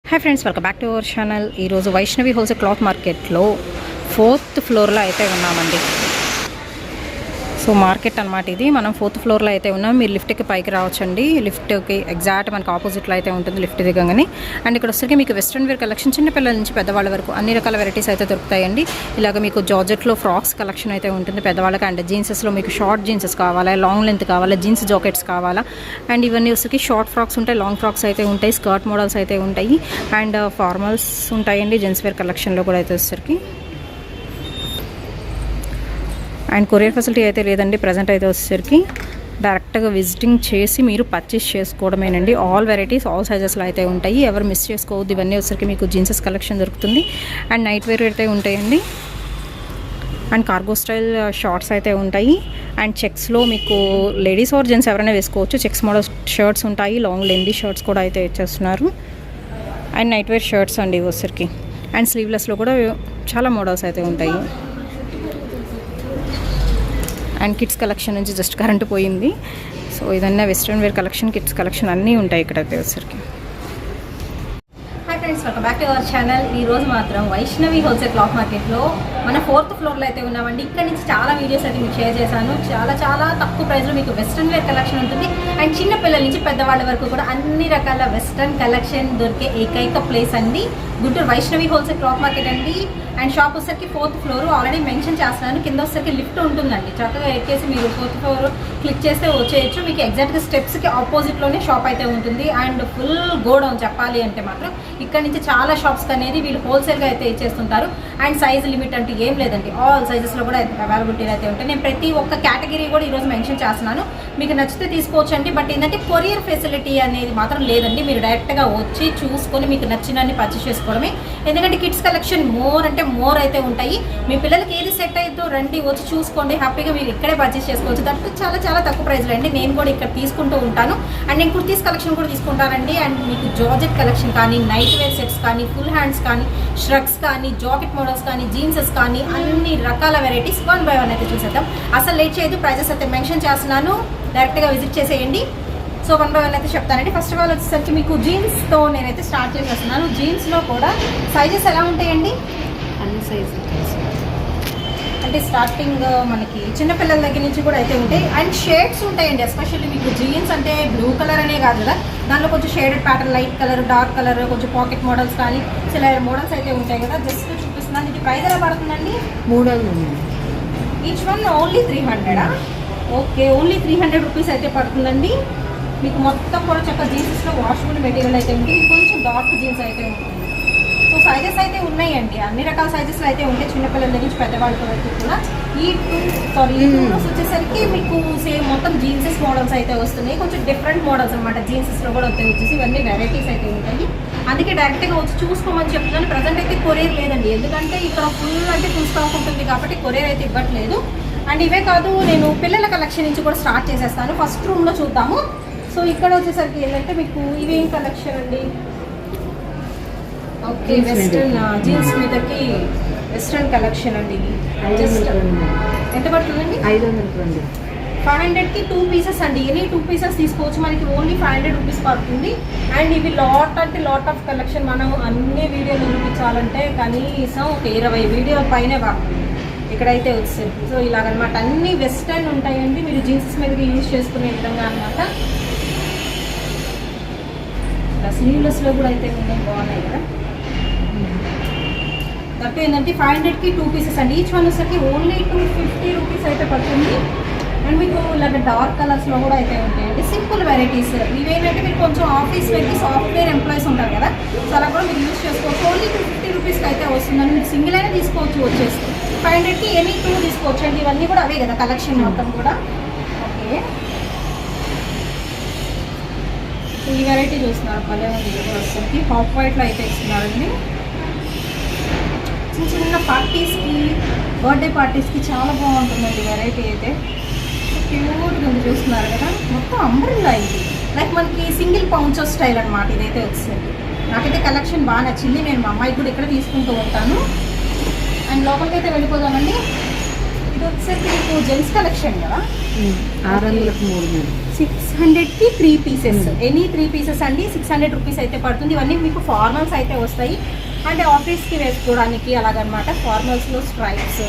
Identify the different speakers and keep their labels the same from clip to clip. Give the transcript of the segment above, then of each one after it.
Speaker 1: Hi friends, welcome back to our channel. ఈరోజు Vaishnavi wholesale cloth మార్కెట్లో 4th ఫ్లోర్లో అయితే ఉన్నామండి. సో మార్కెట్ అనమాట ఇది. మనం 4th ఫ్లోర్లో అయితే ఉన్నాం. మీరు లిఫ్ట్కి పైకి రావచ్చండి. లిఫ్ట్కి ఎగ్జాక్ట్ మనకు ఆపోజిట్లో అయితే ఉంటుంది లిఫ్ట్ దిగంగానే. అండ్ ఇక్కడ వచ్చేసరికి మీకు వెస్ట్రన్ వేర్ కలెక్షన్ చిన్నపిల్లల నుంచి పెద్దవాళ్ళ వరకు అన్ని రకాల వెరైటీస్ అయితే దొరుకుతాయండి. ఇలాగ మీకు జార్జెట్లో ఫ్రాక్స్ కలెక్షన్ అయితే ఉంటుంది పెద్దవాళ్ళకి. అండ్ జీన్సెస్లో మీకు షార్ట్ జీన్సెస్ కావాలా, లాంగ్ లెంత్ కావాలా, జీన్స్ జాకెట్స్ కావాలా, అండ్ ఇవన్నీ వచ్చేసరికి షార్ట్ ఫ్రాక్స్ ఉంటాయి, లాంగ్ ఫ్రాక్స్ అయితే ఉంటాయి, స్కర్ట్ మోడల్స్ అయితే ఉంటాయి, అండ్ ఫార్మల్స్ ఉంటాయండి. జెంట్స్ వేర్ కలెక్షన్లో కూడా అయితే వచ్చేసరికి. అండ్ కొరియర్ ఫెసిలిటీ అయితే లేదండి ప్రజెంట్ అయితే వచ్చేసరికి. డైరెక్ట్గా విజిటింగ్ చేసి మీరు పర్చేస్ చేసుకోవడమేనండి. ఆల్ వెరైటీస్ ఆల్ సైజెస్లో అయితే ఉంటాయి. ఎవరు మిస్ చేసుకోవద్దు. ఇవన్నీ వచ్చేసరికి మీకు జీన్సెస్ కలెక్షన్ దొరుకుతుంది. అండ్ నైట్ వేర్ అయితే ఉంటాయండి. అండ్ కార్గో స్టైల్ షార్ట్స్ అయితే ఉంటాయి. అండ్ చెక్స్లో మీకు లేడీస్ ఆర్ జెంట్స్ ఎవరైనా వేసుకోవచ్చు. చెక్స్ మోడల్ షర్ట్స్ ఉంటాయి. లాంగ్ లెందీ షర్ట్స్ కూడా అయితే ఇచ్చేస్తున్నారు. అండ్ నైట్ వేర్ షర్ట్స్ అండి వచ్చేసరికి. అండ్ స్లీవ్లెస్లో కూడా చాలా మోడల్స్ అయితే ఉంటాయి. అండ్ కిడ్స్ కలెక్షన్ నుంచి జస్ట్ కరెంట్ పోయింది. సో ఇదన్నా western wear collection, kids collection అన్నీ ఉంటాయి ఇక్కడైతే వచ్చరికి. Hi friends, welcome back to our channel. ఈరోజు మాత్రం వైష్ణవి హోల్సేల్ క్లాత్ మార్కెట్లో మన 4th ఫ్లోర్లో అయితే ఉన్నామండి. ఇక్కడ నుంచి చాలా వీడియోస్ అయితే మీకు షేర్ చేశాను. చాలా తక్కువ ప్రైస్లో మీకు వెస్ట్రన్ వేర్ కలెక్షన్ ఉంటుంది. అండ్ చిన్న పిల్లల నుంచి పెద్దవాళ్ళ వరకు కూడా అన్ని రకాల వెస్ట్రన్ కలెక్షన్ దొరికే ఏకైక ప్లేస్ అండి Guntur Vaishnavi wholesale cloth market అండి. అండ్ షాప్ వచ్చేసరికి 4th ఫ్లోర్ ఆల్రెడీ మెన్షన్ చేస్తున్నాను. కింద వచ్చేసరికి లిఫ్ట్ ఉంటుందండి. చక్కగా ఎక్కేసి మీరు 4th ఫ్లోర్ క్లిక్ చేస్తే వచ్చేయచ్చు. మీకు ఎగ్జాక్ట్గా స్టెప్స్కి ఆపోజిట్లోనే షాప్ అయితే ఉంటుంది. అండ్ ఫుల్ గోడౌన్ చెప్పాలి అంటే మాత్రం ఇక్కడ నుంచి చాలా షాప్స్కి అనేది వీళ్ళు హోల్సేల్గా అయితే ఇచ్చేస్తుంటారు. అండ్ సైజ్ లిమిట్ అంటూ ఏం లేదండి. ఆల్ సైజెస్లో కూడా అవైలబిలిటీ అయితే ఉంటాయి. నేను ప్రతి ఒక్క కేటగిరీ కూడా ఈరోజు మెన్షన్ చేస్తున్నాను. మీకు నచ్చితే తీసుకోవచ్చండి. బట్ ఏంటంటే కొరియర్ ఫెసిలిటీ అనేది మాత్రం లేదండి. మీరు డైరెక్ట్గా వచ్చి చూసుకొని మీకు నచ్చినన్ని పర్చేస్ చేసుకోవడమే. ఎందుకంటే కిడ్స్ కలెక్షన్ మోర్ అంటే మోర్ అయితే ఉంటాయి. మీ పిల్లలకి ఏది సెట్ అవుతుందో రండి, వచ్చి చూసుకోండి. హ్యాపీగా మీరు ఇక్కడే పర్చేస్ చేసుకోవచ్చు. దట్టు చాలా తక్కువ ప్రైస్లో అండి. నేను కూడా ఇక్కడ తీసుకుంటూ ఉంటాను. అండ్ నేను కుర్తీస్ కలెక్షన్ కూడా తీసుకుంటానండి. అండ్ మీకు జార్జెట్ కలెక్షన్ కానీ, నైట్ వేర్ సెట్స్ కానీ, ఫుల్ హ్యాండ్స్ కానీ, ష్రగ్స్ కానీ, జాకెట్ మోడల్స్ కానీ, జీన్సెస్ కానీ అన్ని రకాల వెరైటీస్ 1 by 1 అయితే చూసేద్దాం. అసలు లేట్ చేయదు. ప్రైజెస్ అయితే మెన్షన్ చేస్తున్నాను. డైరెక్ట్గా విజిట్ చేసేయండి. సో 1 by 1 అయితే చెప్తానండి. ఫస్ట్ ఆఫ్ ఆల్ వచ్చేసరికి మీకు జీన్స్తో నేనైతే స్టార్ట్ చేసేస్తున్నాను. జీన్స్లో కూడా సైజెస్ ఎలా ఉంటాయండి?
Speaker 2: అన్ని సైజు
Speaker 1: అంటే స్టార్టింగ్ మనకి చిన్నపిల్లల దగ్గర నుంచి కూడా అయితే ఉంటాయి. అండ్ షేడ్స్ ఉంటాయండి. ఎస్పెషల్లీ మీకు జీన్స్ అంటే బ్లూ కలర్ అనే కాదు కదా, దాంట్లో కొంచెం shaded pattern, light colour, dark colour, కొంచెం పాకెట్ మోడల్స్ కానీ ఇలా మోడల్స్ అయితే ఉంటాయి కదా. జస్ట్ చూపిస్తున్నాను. ఇది ప్రైస్ ఎలా పడుతుందండి?
Speaker 2: 300.
Speaker 1: Each one only 300. Okay, only 300 rupees అయితే పడుతుందండి. మీకు మొత్తం కూడా చక్కగా జీన్సెస్లో వాషబుల్ మెటీరియల్ అయితే ఉంటుంది. కొంచెం డార్క్ జీన్స్ అయితే ఉంటుంది. సో సైజెస్ అయితే ఉన్నాయండి. అన్ని రకాల సైజెస్లో అయితే ఉంటాయి. చిన్నపిల్లల దగ్గర నుంచి పెద్దవాళ్ళ వరకు కూడా. ఈ టూస్ వచ్చేసరికి మీకు సేమ్ మొత్తం జీన్సెస్ మోడల్స్ అయితే వస్తున్నాయి. కొంచెం డిఫరెంట్ మోడల్స్ అనమాట. జీన్సెస్లో కూడా వచ్చేసి ఇవన్నీ వెరైటీస్ అయితే ఉంటాయి. అందుకే డైరెక్ట్గా వచ్చి చూసుకోమని చెప్తున్నాను. ప్రజెంట్ అయితే కొరియర్ లేదండి. ఎందుకంటే ఇక్కడ ఫుల్ స్టాక్ ఉంటుంది కాబట్టి కొరియర్ అయితే ఇవ్వట్లేదు. అండ్ ఇవే కాదు, నేను పిల్లల కలెక్షన్ నుంచి కూడా స్టార్ట్ చేసేస్తాను. ఫస్ట్ రూమ్లో చూద్దాము. సో ఇక్కడ వచ్చేసరికి ఏంటంటే మీకు ఇవేం కలెక్షన్ అండి? ఓకే, వెస్ట్రన్ జీన్స్ మీదకి వెస్ట్రన్ కలెక్షన్ అండి. జస్ట్ ఎంత పడుతుందండి?
Speaker 2: 500.
Speaker 1: 500కి 2 పీసెస్ అండి. ఎనీ 2 పీసెస్ తీసుకోవచ్చు. మనకి ఓన్లీ 500 రూపీస్ పడుతుంది. అండ్ ఇవి లాట్ ఆఫ్ కలెక్షన్. మనం అన్ని వీడియోలు చూపించాలంటే కనీసం ఒక 20 వీడియోల పైనే పడుతుంది ఇక్కడైతే వచ్చేసరికి. సో ఇలాగనమాట అన్ని వెస్ట్రన్ ఉంటాయండి. మీరు జీన్సెస్ మీదకి యూజ్ చేసుకునే విధంగా అనమాట. స్లీవ్లెస్లో కూడా అయితే ఉన్నాయి, బాగున్నాయి కదా. తప్ప ఏంటంటే 500కి 2 పీసెస్ అండి. ఈచ్ వన్ వచ్చేసరికి ఓన్లీ 250 రూపీస్ అయితే పడుతుంది. అండ్ మీకు ఇలాగ డార్క్ కలర్స్లో కూడా అయితే ఉంటాయండి. సింపుల్ వెరైటీస్ ఇవేంటంటే మీరు కొంచెం ఆఫీస్ వెళ్ళి సాఫ్ట్వేర్ ఎంప్లాయీస్ ఉంటారు కదా, సో అలా కూడా మీరు యూజ్ చేసుకోవచ్చు. ఓన్లీ 250 రూపీస్కి అయితే వస్తుందండి. మీరు సింగిల్ అయినా తీసుకోవచ్చు. వచ్చేసి 500కి ఎనీ 2 తీసుకోవచ్చు అండి. ఇవన్నీ కూడా అవే కదా కలెక్షన్ మొత్తం కూడా. ఓకే, ఈ వెరైటీ చూస్తున్నారు. భలే వచ్చేసరికి హాఫ్ వైట్లో అయితే ఇస్తున్నారండి. చిన్న పార్టీస్కి, బర్త్డే పార్టీస్కి చాలా బాగుంటుందండి వెరైటీ అయితే. క్యూట్గా ఉంది చూస్తున్నారు కదా. మొత్తం అంబ్రెల్లా ఇది. లైక్ మనకి సింగిల్ పౌంచో స్టైల్ అనమాట ఇదైతే వచ్చేసరికి. నాకైతే కలెక్షన్ బాగా నచ్చింది. నేను మా అమ్మాయికి కూడా ఇక్కడ తీసుకుంటూ ఉంటాను. అండ్ లోపలికి అయితే వెళ్ళిపోదామండి. ఇది వచ్చేసరికి మీకు జెంట్స్ కలెక్షన్ కదా.
Speaker 2: 600కి 3.
Speaker 1: 600కి 3 పీసెస్, ఎనీ 3 పీసెస్ అండి 600 రూపీస్ అయితే పడుతుంది. ఇవన్నీ మీకు ఫార్మల్స్ అయితే వస్తాయి, అంటే ఆఫీస్కి వేసుకోవడానికి అలాగనమాట. ఫార్మల్స్లో స్ట్రైప్స్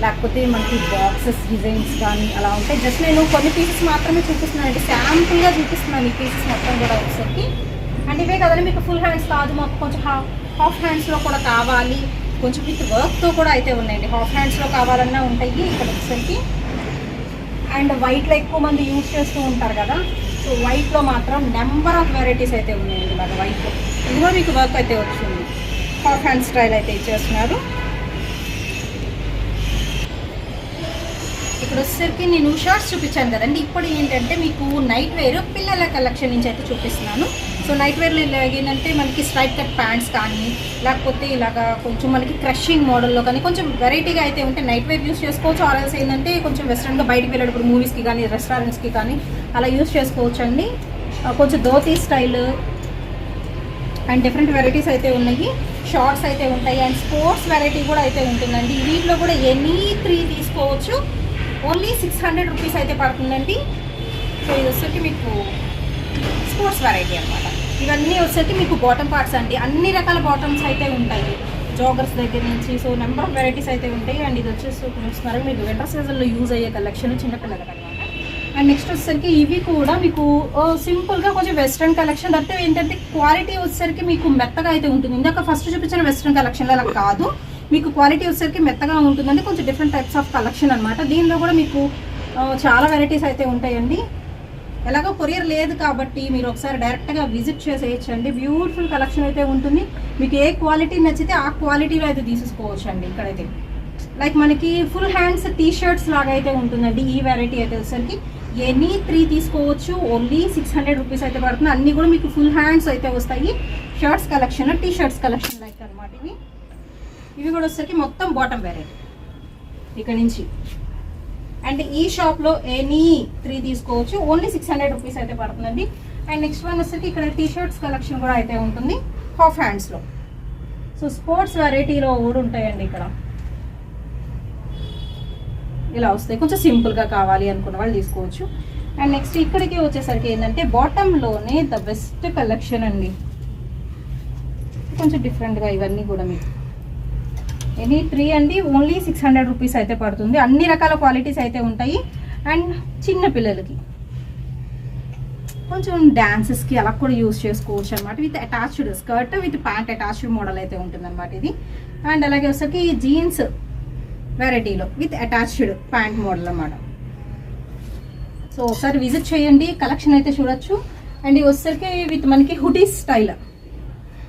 Speaker 1: లేకపోతే మనకి బాక్సెస్ డిజైన్స్ కానీ అలా ఉంటాయి. జస్ట్ నేను కొన్ని పీసెస్ మాత్రమే చూపిస్తున్నాను, అంటే శాంపుల్గా చూపిస్తున్నాను ఈ పీసెస్ మొత్తం కూడా ఒకసారికి. అండ్ ఇవే కదండి మీకు ఫుల్ హ్యాండ్స్ కాదు, మాకు కొంచెం హాఫ్ హ్యాండ్స్లో కూడా కావాలి, కొంచెం విత్ వర్క్తో కూడా అయితే ఉన్నాయండి. హాఫ్ హ్యాండ్స్లో కావాలన్నా ఉంటాయి ఇక్కడ వచ్చేసరికి. అండ్ వైట్లో ఎక్కువ మంది యూజ్ చేస్తూ ఉంటారు కదా, సో వైట్లో మాత్రం నెంబర్ ఆఫ్ వెరైటీస్ అయితే ఉన్నాయండి. ఇలాగ వైట్లో ఇది కూడా మీకు వర్క్ అయితే వచ్చింది, హాఫ్ హ్యాండ్ స్టైల్ అయితే ఇచ్చేస్తున్నారు. ఇక్కడ వచ్చేసరికి నేను షర్ట్స్ చూపించాను కదండి, ఇప్పుడు ఏంటంటే మీకు నైట్ వేర్ పిల్లల కలెక్షన్ నుంచి అయితే చూపిస్తున్నాను. సో నైట్ వేర్లో ఏంటంటే మనకి స్ట్రైట్ కట్ ప్యాంట్స్ కానీ లేకపోతే ఇలాగా కొంచెం మనకి క్రషింగ్ మోడల్లో కానీ కొంచెం వెరైటీగా అయితే ఉంటే నైట్ వేర్ యూస్ చేసుకోవచ్చు. ఆర్ఎల్స్ ఏంటంటే కొంచెం వెస్ట్రన్గా బయటకు వెళ్ళేటప్పుడు మూవీస్కి కానీ రెస్టారెంట్స్కి కానీ అలా యూస్ చేసుకోవచ్చు అండి. కొంచెం dhoti style and different varieties అయితే ఉన్నాయి, షార్ట్స్ అయితే ఉంటాయి అండ్ స్పోర్ట్స్ వెరైటీ కూడా అయితే ఉంటుందండి. వీటిలో కూడా ఎనీ 3 తీసుకోవచ్చు, ఓన్లీ 600 రూపీస్ అయితే పడుతుందండి. సో ఇది వచ్చేసరికి మీకు స్పోర్ట్స్ వెరైటీ అనమాట. ఇవన్నీ వచ్చేసరికి మీకు బాటమ్ పార్ట్స్ అండి, అన్ని రకాల బాటమ్స్ అయితే ఉంటాయి జాగర్స్ దగ్గర నుంచి. సో నెంబర్ ఆఫ్ వెరైటీస్ అయితే ఉంటాయి. అండ్ ఇది వచ్చేసి చూస్తున్నారు మీకు వింటర్ సీజన్లో యూజ్ అయ్యే కలెక్షన్ చిన్నపిల్లలకి అనమాట. అండ్ నెక్స్ట్ వచ్చేసరికి ఇవి కూడా మీకు సింపుల్గా కొంచెం వెస్ట్రన్ కలెక్షన్. అంటే ఏంటంటే క్వాలిటీ వచ్చేసరికి మీకు మెత్తగా అయితే ఉంటుంది. ఇందాక ఫస్ట్ చూపించిన వెస్ట్రన్ కలెక్షన్లో అలా కాదు, మీకు క్వాలిటీ వచ్చేసరికి మెత్తగా ఉంటుందండి. కొంచెం డిఫరెంట్ టైప్స్ ఆఫ్ కలెక్షన్ అనమాట. దీనిలో కూడా మీకు చాలా వెరైటీస్ అయితే ఉంటాయండి. ఎలాగో కొరియర్ లేదు కాబట్టి మీరు ఒకసారి డైరెక్ట్గా విజిట్ చేసేయచ్చండి. బ్యూటిఫుల్ కలెక్షన్ అయితే ఉంటుంది. మీకు ఏ క్వాలిటీ నచ్చితే ఆ క్వాలిటీలో అయితే తీసుకోవచ్చు అండి. ఇక్కడైతే లైక్ మనకి ఫుల్ హ్యాండ్స్ టీ షర్ట్స్ లాగా అయితే ఉంటుందండి. ఈ వెరైటీ అయితే వచ్చేసరికి ఎనీ 3 తీసుకోవచ్చు, ఓన్లీ 600 రూపీస్ అయితే పడుతుంది. అన్నీ కూడా మీకు ఫుల్ హ్యాండ్స్ అయితే వస్తాయి. Shirts collection, T shirts collection like అనమాట. ఇవి కూడా వచ్చేసరికి మొత్తం బాటమ్ వెరైటీ ఇక్కడ నుంచి. అండ్ ఈ షాప్లో ఎనీ 3 తీసుకోవచ్చు, ఓన్లీ 600 రూపీస్ అయితే పడుతుందండి. అండ్ నెక్స్ట్ వన్ వచ్చేసరికి ఇక్కడ టీ షర్ట్స్ కలెక్షన్ కూడా అయితే ఉంటుంది హాఫ్ హ్యాండ్స్లో. సో స్పోర్ట్స్ వెరైటీలో కూడా ఉంటాయండి. ఇక్కడ ఇలా వస్తాయి, కొంచెం సింపుల్గా కావాలి అనుకున్న వాళ్ళు తీసుకోవచ్చు. అండ్ నెక్స్ట్ ఇక్కడికి వచ్చేసరికి ఏంటంటే బాటంలోనే ద బెస్ట్ కలెక్షన్ అండి, కొంచెం డిఫరెంట్గా ఇవన్నీ కూడా మీకు ఎనీ 3 అండి, ఓన్లీ 600 రూపీస్ అయితే పడుతుంది. అన్ని రకాల క్వాలిటీస్ అయితే ఉంటాయి. అండ్ చిన్న పిల్లలకి కొంచెం డాన్సెస్కి అలా కూడా యూజ్ చేసుకోవచ్చు అనమాట. With attached skirt with pant attached model అయితే ఉంటుంది అనమాట ఇది. అండ్ అలాగే వచ్చేసరికి జీన్స్ వెరైటీలో విత్ అటాచ్డ్ ప్యాంట్ మోడల్ అన్నమాట. సో ఒకసారి విజిట్ చేయండి, కలెక్షన్ అయితే చూడొచ్చు. అండ్ ఇది వచ్చేసరికి విత్ మనకి హుడీ స్టైల్,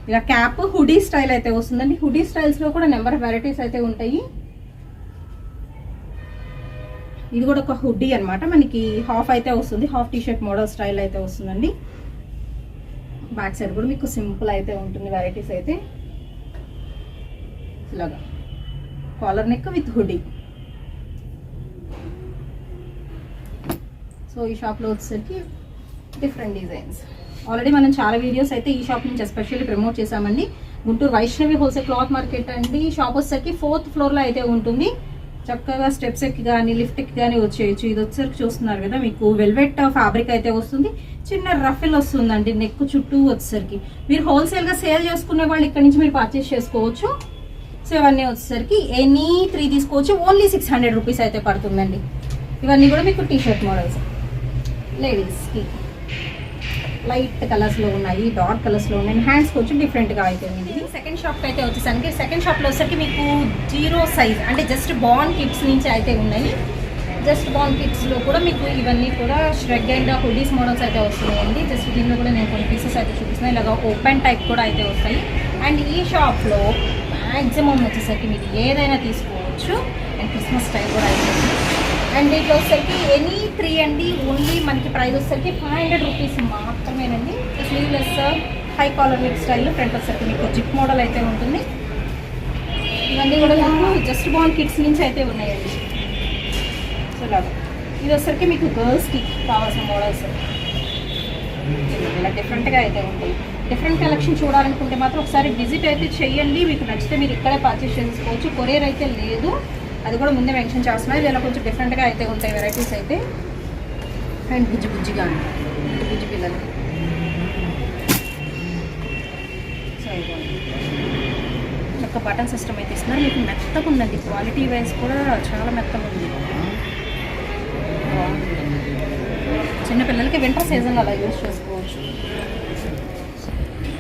Speaker 1: ఇలా క్యాప్ హుడీ స్టైల్ అయితే వస్తుందండి. హుడీ స్టైల్స్లో కూడా నెంబర్ ఆఫ్ వెరైటీస్ అయితే ఉంటాయి. ఇది కూడా ఒక హుడీ అనమాట, మనకి హాఫ్ అయితే వస్తుంది, half T shirt model style అయితే వస్తుందండి. బ్యాక్ సైడ్ కూడా మీకు సింపుల్ అయితే ఉంటుంది వెరైటీస్ అయితే. ఇలాగా collar neck with hoodie. So ఈ షాప్లో వచ్చేసరికి డిఫరెంట్ డిజైన్స్ ఆల్రెడీ మనం చాలా వీడియోస్ అయితే ఈ షాప్ నుంచి ఎస్పెషల్లీ ప్రమోట్ చేసామండి. Guntur Vaishnavi wholesale cloth market అండి. షాప్ వచ్చేసరికి 4th ఫ్లోర్లో అయితే ఉంటుంది. చక్కగా స్టెప్స్ ఎక్కి కానీ లిఫ్ట్ ఎక్కి కానీ వచ్చేయచ్చు. ఇది వచ్చేసరికి చూస్తున్నారు కదా, మీకు వెల్వెట్ ఫ్యాబ్రిక్ అయితే వస్తుంది, చిన్న రఫిల్ వస్తుందండి నెక్ చుట్టూ వచ్చేసరికి. మీరు హోల్సేల్గా సేల్ చేసుకునే వాళ్ళు ఇక్కడ నుంచి మీరు పర్చేస్ చేసుకోవచ్చు. సో ఇవన్నీ వచ్చేసరికి ఎనీ 3 తీసుకోవచ్చు, ఓన్లీ 600 రూపీస్ అయితే పడుతుందండి. ఇవన్నీ కూడా మీకు టీ షర్ట్ మోడల్స్ లేడీస్కి లైట్ కలర్స్లో ఉన్నాయి, డార్క్ కలర్స్లో ఉన్నాయి. హ్యాండ్స్ కొంచెం డిఫరెంట్గా అయితే ఉంది. ఇది సెకండ్ షాప్కి అయితే వచ్చేసరికి సెకండ్ షాప్లో వచ్చేసరికి మీకు 0 సైజ్ అంటే జస్ట్ బార్న్ కిడ్స్ నుంచి అయితే ఉన్నాయి. జస్ట్ బార్న్ కిడ్స్లో కూడా మీకు ఇవన్నీ కూడా ష్రెగ్ అండ్ హుడీస్ మోడల్స్ అయితే వస్తున్నాయండి. జస్ట్ దీనిలో కూడా నేను కొన్ని పీసెస్ అయితే చూపిస్తున్నాను. ఇలాగ ఓపెన్ టైప్ కూడా అయితే వస్తాయి. అండ్ ఈ షాప్లో మ్యాక్సిమం వచ్చేసరికి మీరు ఏదైనా తీసుకోవచ్చు. అండ్ క్రిస్మస్ టైప్ కూడా అయితే. అండ్ దీంట్లో వచ్చేసరికి ఎనీ 3 అండి, ఓన్లీ మనకి ప్రైస్ వచ్చేసరికి 500 రూపీస్ మాత్రమేనండి. Sleeveless high collar neck style, front వచ్చేసరికి మీకు జిప్ మోడల్ అయితే ఉంటుంది. ఇవన్నీ కూడా మీకు జస్ట్ బార్న్ కిడ్స్ నుంచి అయితే ఉన్నాయండి. సో ఇలాగా ఇది వచ్చేసరికి మీకు గర్ల్స్కి కావాల్సిన మోడల్స్ ఇలా డిఫరెంట్గా అయితే ఉంటాయి. డిఫరెంట్ కలెక్షన్ చూడాలనుకుంటే మాత్రం ఒకసారి విజిట్ అయితే చేయండి. మీకు నచ్చితే మీరు ఇక్కడే పర్చేస్ చేసుకోవచ్చు. కొరియర్ అయితే లేదు, అది కూడా ముందే మెన్షన్ చేస్తున్నారు. ఇలా కొంచెం డిఫరెంట్గా అయితే ఉంటాయి వెరైటీస్ అయితే. అండ్ బుజ్జి బుజ్జిగా బుజ్జి పిల్లలు. సో ఇదిగోండి ఒక బటన్ సిస్టమ్ అయితే ఇస్తున్నారు. మీకు మెత్తగా ఉందండి, క్వాలిటీ వైజ్ కూడా చాలా మెత్తగా ఉంది. చిన్నపిల్లలకి వింటర్ సీజన్ అలా యూజ్ చేసుకోవచ్చు.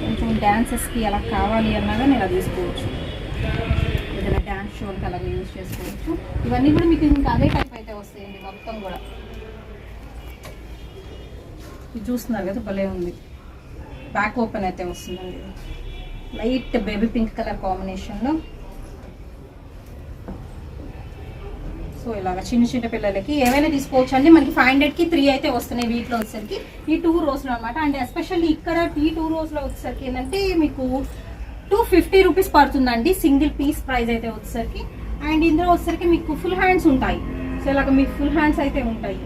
Speaker 1: కొంచెం డ్యాన్సెస్కి అలా కావాలి అన్నాగా నేను అది తీసుకోవచ్చు. ఏదైనా డ్యాన్స్ షోకి అలాగే యూజ్ చేసుకోవచ్చు. ఇవన్నీ కూడా మీకు ఇంకా అదే టైప్ అయితే వస్తాయండి మొత్తం కూడా. ఇది చూస్తున్నారు కదా, భలే ఉంది. బ్యాక్ ఓపెన్ అయితే వస్తుందండి. లైట్ బేబీ పింక్ కలర్ కాంబినేషన్లో. సో ఇలాగ చిన్న చిన్న పిల్లలకి ఏమైనా తీసుకోవచ్చు అండి. మనకి 500కి 3 అయితే వస్తున్నాయి వీటిలో వచ్చేసరికి, ఈ 2 రోస్లో అనమాట. అండ్ ఎస్పెషల్లీ ఇక్కడ ఈ 2 రోస్లో వచ్చేసరికి ఏంటంటే మీకు 250 రూపీస్ పడుతుందండి సింగిల్ పీస్ ప్రైస్ అయితే వచ్చేసరికి. అండ్ ఇందులో వచ్చేసరికి మీకు ఫుల్ హ్యాండ్స్ ఉంటాయి. సో ఇలాగ మీకు ఫుల్ హ్యాండ్స్ అయితే ఉంటాయి.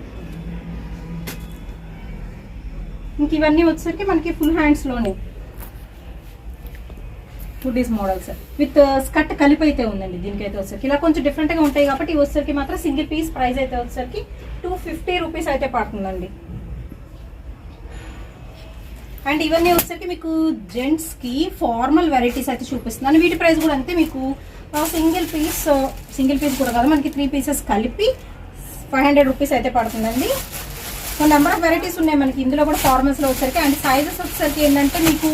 Speaker 1: ఇంక ఇవన్నీ వచ్చేసరికి మనకి ఫుల్ హ్యాండ్స్లోనే హుడీస్ మోడల్స్ విత్ స్కర్ట్ కలిపి అయితే ఉందండి. దీనికైతే వచ్చేసరికి ఇలా కొంచెం డిఫరెంట్గా ఉంటాయి కాబట్టి ఇవి వచ్చేసరికి మాత్రం సింగిల్ పీస్ ప్రైస్ అయితే వచ్చేసరికి 250 రూపీస్ అయితే పడుతుందండి. అండ్ ఇవన్నీ వచ్చేసరికి మీకు జెంట్స్కి ఫార్మల్ వెరైటీస్ అయితే చూపిస్తున్నాను. వీటి ప్రైస్ కూడా అంతే. మీకు సింగిల్ పీస్ కూడా కాదు, మనకి 3 పీసెస్ కలిపి 500 రూపీస్ అయితే పడుతుందండి. సో నెంబర్ ఆఫ్ వెరైటీస్ ఉన్నాయి మనకి ఇందులో కూడా ఫార్మల్స్లో వచ్చేసరికి. అండ్ సైజెస్ వచ్చేసరికి ఏంటంటే మీకు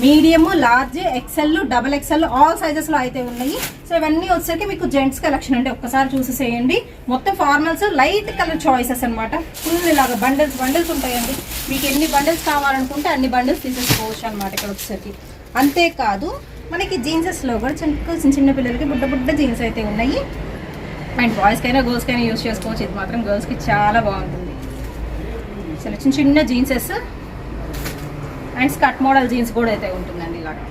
Speaker 1: medium, large, XL, double XL all సైజెస్లో అయితే ఉన్నాయి. సో ఇవన్నీ వచ్చేసరికి మీకు జెంట్స్ కలెక్షన్ అండి. ఒక్కసారి చూసేసేయండి. మొత్తం ఫార్మల్స్ లైట్ కలర్ చాయిసెస్ అనమాట. ఫుల్ ఇలాగా బండిల్స్ ఉంటాయండి. మీకు ఎన్ని బండిల్స్ కావాలనుకుంటే అన్ని బండిల్స్ తీసేసుకోవచ్చు అనమాట ఇక్కడ వచ్చేసరికి. అంతేకాదు మనకి జీన్సెస్లో కూడా చిన్న పిల్లలకి బుడ్డ జీన్స్ అయితే ఉన్నాయి. అండ్ బాయ్స్కైనా గర్ల్స్కైనా యూజ్ చేసుకోవచ్చు. ఇది మాత్రం గర్ల్స్కి చాలా బాగుంటుంది. అసలు చిన్న జీన్సెస్ అండ్ స్కర్ట్ మోడల్ జీన్స్ కూడా అయితే ఉంటుందండి ఇలాగా.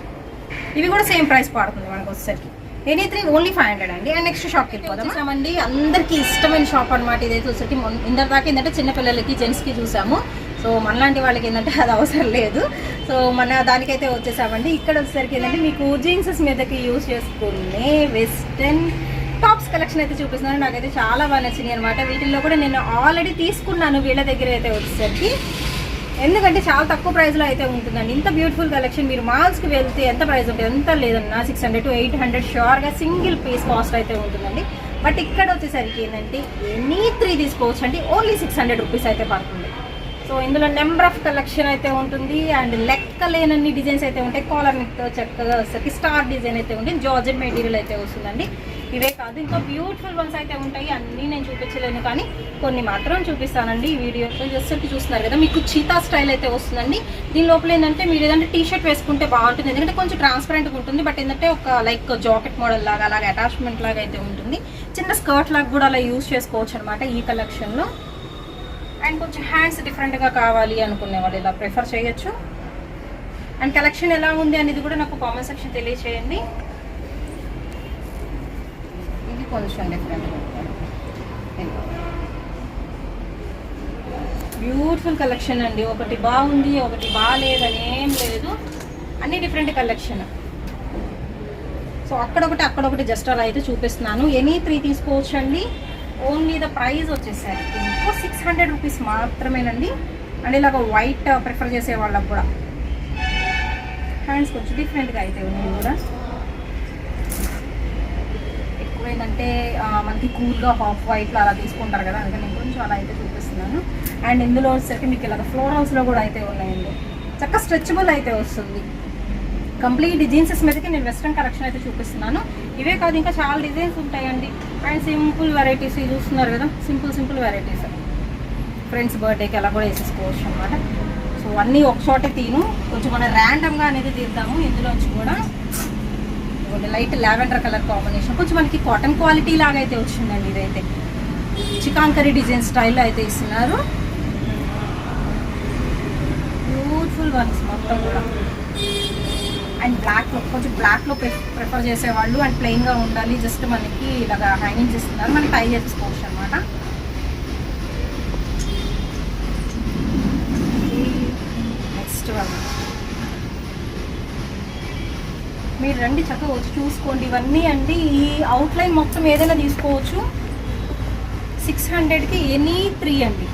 Speaker 1: ఇవి కూడా సేమ్ ప్రైస్ పడుతుంది మనకు వచ్చేసరికి. ఎనీ3 ఓన్లీ 500 అండి. అండ్ నెక్స్ట్ షాప్కి వెళ్ళిపోదామండి. అందరికీ ఇష్టమైన షాప్ అనమాట ఇదైతే వచ్చేసరికి. ఇందరి దాకా ఏంటంటే చిన్నపిల్లలకి జెంట్స్కి చూసాము. సో మనలాంటి వాళ్ళకి ఏంటంటే అది అవసరం లేదు. సో మన దానికైతే వచ్చేసామండి. ఇక్కడ వచ్చేసరికి ఏంటంటే మీకు జీన్సెస్ మీదకి యూజ్ చేసుకునే వెస్టర్న్ టాప్స్ కలెక్షన్ అయితే చూపిస్తున్నాను. నాకైతే చాలా బాగా నచ్చినాయి అనమాట. వీటిల్లో కూడా నేను ఆల్రెడీ తీసుకున్నాను వీళ్ళ దగ్గర అయితే వచ్చేసరికి. ఎందుకంటే చాలా తక్కువ ప్రైస్లో అయితే ఉంటుందండి. ఇంత బ్యూటిఫుల్ కలెక్షన్ మీరు మాల్స్కి వెళ్తే ఎంత ప్రైస్ ఉంటుంది, ఎంత లేదన్నా 600 to 800 షూర్గా సింగిల్ పీస్ కాస్ట్ అయితే ఉంటుందండి. బట్ ఇక్కడ వచ్చేసరికి ఏంటంటే ఎనీ3 తీసుకోవచ్చు అండి. ఓన్లీ 600 రూపీస్ అయితే పడుతుంది. సో ఇందులో నెంబర్ ఆఫ్ కలెక్షన్ అయితే ఉంటుంది. అండ్ లెక్క లేనన్ని డిజైన్స్ అయితే ఉంటాయి. కాలర్ నెక్తో చక్కగా వచ్చేసరికి స్టార్ డిజైన్ అయితే ఉంటుంది. జార్జెట్ మెటీరియల్ అయితే వస్తుందండి. ఇవే కాదు ఇంకా బ్యూటిఫుల్ వన్స్ అయితే ఉంటాయి. అన్నీ నేను చూపించలేను కానీ కొన్ని మాత్రం చూపిస్తానండి ఈ వీడియో. జస్ట్ చూస్తున్నారు కదా, మీకు చీతా స్టైల్ అయితే వస్తుందండి. దీని లోపల ఏంటంటే మీరు ఏదంటే టీ షర్ట్ వేసుకుంటే బాగుంటుంది. ఎందుకంటే కొంచెం ట్రాన్స్పరెంట్గా ఉంటుంది. బట్ ఏంటంటే ఒక లైక్ జాకెట్ మోడల్ లాగా అలాగే అటాచ్మెంట్ లాగా అయితే ఉంటుంది. చిన్న స్కర్ట్ లాగా కూడా అలా యూజ్ చేసుకోవచ్చు అనమాట ఈ కలెక్షన్లో. అండ్ కొంచెం హ్యాండ్స్ డిఫరెంట్గా కావాలి అనుకునే వాళ్ళు ఇలా ప్రిఫర్ చేయొచ్చు. అండ్ కలెక్షన్ ఎలా ఉంది అనేది కూడా నాకు కామెంట్ సెక్షన్ తెలియచేయండి. ఇది కొంచెం డిఫరెంట్గా బ్యూటిఫుల్ కలెక్షన్ అండి. ఒకటి బాగుంది ఒకటి బాగాలేదని ఏం లేదు, అన్ని డిఫరెంట్ కలెక్షన్. సో అక్కడొకటి జస్ట్ అలా అయితే చూపిస్తున్నాను. ఎనీ3 తీసుకోవచ్చు అండి. ఓన్లీ ద ప్రైస్ వచ్చేసరికి ఇంకో 600 రూపీస్ మాత్రమేనండి. అండ్ ఇలాగ వైట్ ప్రిఫర్ చేసే వాళ్ళకు కూడా హ్యాండ్స్ కొంచెం డిఫరెంట్గా అయితే ఉన్నాయి కూడా. ఎక్కువ ఏంటంటే మనకి కూల్గా హాఫ్ వైట్లో అలా తీసుకుంటారు కదా, అందుకని నేను కొంచెం అలా అయితే చూపిస్తున్నాను. అండ్ ఇందులో వచ్చేసరికి మీకు ఇలాగ ఫ్లోరల్స్లో కూడా అయితే ఉన్నాయండి. చక్కగా స్ట్రెచబుల్ అయితే వస్తుంది. కంప్లీట్ జీన్సెస్ మీదకి నేను వెస్ట్రన్ కలెక్షన్ అయితే చూపిస్తున్నాను. ఇవే కాదు ఇంకా చాలా డిజైన్స్ ఉంటాయండి. అండ్ సింపుల్ వెరైటీస్ చూస్తున్నారు కదా, సింపుల్ వెరైటీస్ ఫ్రెండ్స్ బర్త్డేకి అలా కూడా వేసేసుకోవచ్చు అనమాట. సో అన్నీ ఒకచోటే కొంచెం మనం ర్యాండమ్గా అనేది తీద్దాము. ఇందులోంచి కూడా లైట్ లావెండర్ కలర్ కాంబినేషన్ కొంచెం మనకి కాటన్ క్వాలిటీ లాగా అయితే వచ్చిందండి. ఇదైతే చికాన్ కర్రీ డిజైన్ స్టైల్లో అయితే ఇస్తున్నారు. బ్యూటిఫుల్ వన్స్ మొత్తం కూడా. అండ్ కొంచెం బ్లాక్లో ప్రిఫర్ చేసేవాళ్ళు అండ్ ప్లెయిన్గా ఉండాలి, జస్ట్ మనకి ఇలాగా హ్యాంగింగ్స్ ఇస్తున్నారు, మనకి టై చేసుకోవచ్చు అనమాట. నెక్స్ట్ వన్ మీరు రండి చక్కగా వచ్చి చూసుకోండి. ఇవన్నీ అండి ఈ అవుట్లైన్ మొత్తం ఏదైనా తీసుకోవచ్చు. 600కి ఎనీ3 అండి.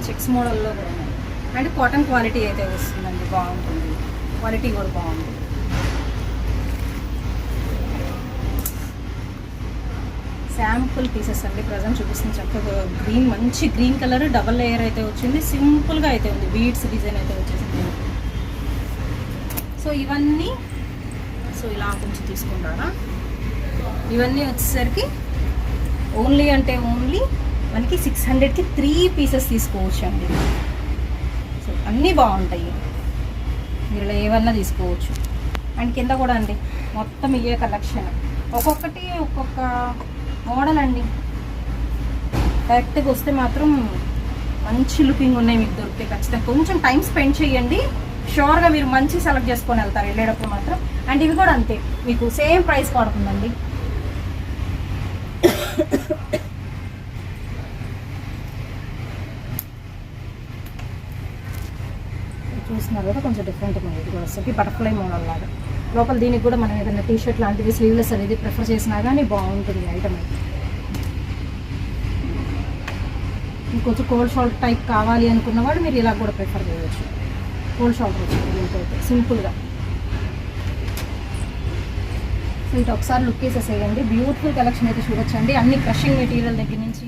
Speaker 1: చెక్స్ మోడల్లో కూడా ఉన్నాయి. అంటే కాటన్ క్వాలిటీ అయితే వస్తుందండి, బాగుంటుంది, క్వాలిటీ కూడా బాగుంది. శాంపుల్ పీసెస్ అండి ప్రజెంట్ చూపిస్తుంది. చక్కగా గ్రీన్, మంచి గ్రీన్ కలర్ డబల్ లేయర్ అయితే వచ్చింది. సింపుల్గా అయితే ఉంది, బీడ్స్ డిజైన్ అయితే వచ్చేసింది. సో ఇవన్నీ ఇలా కొంచెం తీసుకుంటారా. ఇవన్నీ వచ్చేసరికి ఓన్లీ మనకి 600కి 3 పీసెస్ తీసుకోవచ్చు అండి. సో అన్నీ బాగుంటాయి, మీరు ఏమన్నా తీసుకోవచ్చు. అండ్ కింద కూడా అండి మొత్తం ఇవే కలెక్షన్, ఒక్కొక్కటి ఒక్కొక్క మోడల్ అండి. డైరెక్ట్గా వస్తే మాత్రం మంచి లుకింగ్ ఉన్నాయి, మీకు దొరికితే ఖచ్చితంగా కొంచెం టైం స్పెండ్ చేయండి, షూర్గా మీరు మంచి సెలెక్ట్ చేసుకొని వెళ్తారు వెళ్ళేటప్పుడు మాత్రం. అండ్ ఇవి కూడా అంతే, మీకు సేమ్ ప్రైస్ పడుతుందండి. చూస్తున్నారు కదా, కొంచెం డిఫరెంట్ ఉంది. ఇది కూడా వస్తుంది బటర్ఫ్లై మోడల్ లాగా. లోపల దీనికి కూడా మనం ఏదైనా టీషర్ట్ లాంటివి స్లీవ్లెస్ అనేది ప్రిఫర్ చేసినా కానీ బాగుంటుంది ఐటమ్ అయితే. ఇంకొంచెం కోల్డ్ షోల్డర్ టైప్ కావాలి అనుకున్న వాళ్ళు మీరు ఇలా కూడా ప్రిఫర్ చేయవచ్చు. కోల్డ్ షోల్డర్ వచ్చింది దీనికైతే సింపుల్గా. సో ఇటు ఒకసారి లుక్ వేసేసేయండి, బ్యూటిఫుల్ కలెక్షన్ అయితే చూడొచ్చండి. అన్ని క్రషింగ్ మెటీరియల్ దగ్గర నుంచి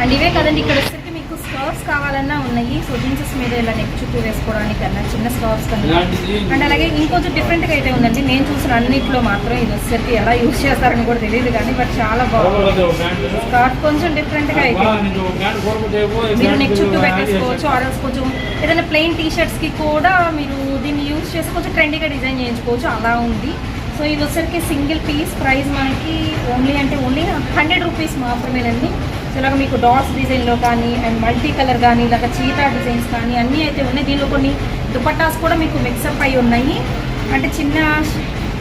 Speaker 1: అండ్ ఇవే కదండి, ఇక్కడ వచ్చేసరికి మీకు స్కర్ట్స్ కావాలన్నా ఉన్నాయి. సో జీన్సెస్ మీద ఇలా నెక్ చుట్టూ వేసుకోవడానికి అన్న చిన్న స్కర్ట్స్ కన్నా. అండ్ అలాగే ఇంకొంచెం డిఫరెంట్గా అయితే ఉందండి. నేను చూసిన అన్నింటిలో మాత్రం ఇది వచ్చేసరికి ఎలా యూజ్ చేస్తారని కూడా తెలియదు కానీ బట్ చాలా బాగుంది. స్కర్ట్ కొంచెం డిఫరెంట్గా అయితే మీరు నెక్ చుట్టూ పెట్టేసుకోవచ్చు. ఆర్ఎల్స్ కొంచెం ఏదైనా ప్లెయిన్ టీషర్ట్స్కి కూడా మీరు దీన్ని యూజ్ చేసి కొంచెం ట్రెండీగా డిజైన్ చేయించుకోవచ్చు, అలా ఉంది. సో ఇది వచ్చేసరికి సింగిల్ పీస్ ప్రైస్ మనకి ఓన్లీ 100 రూపీస్ మాత్రమేనండి. సో ఇలాగ మీకు డాట్స్ డిజైన్లో కానీ అండ్ మల్టీ కలర్ కానీ ఇలాగ చీతా డిజైన్స్ కానీ అన్నీ అయితే ఉన్నాయి. దీనిలో కొన్ని దుపట్టాస్ కూడా మీకు మిక్సప్ అయి ఉన్నాయి. అంటే చిన్న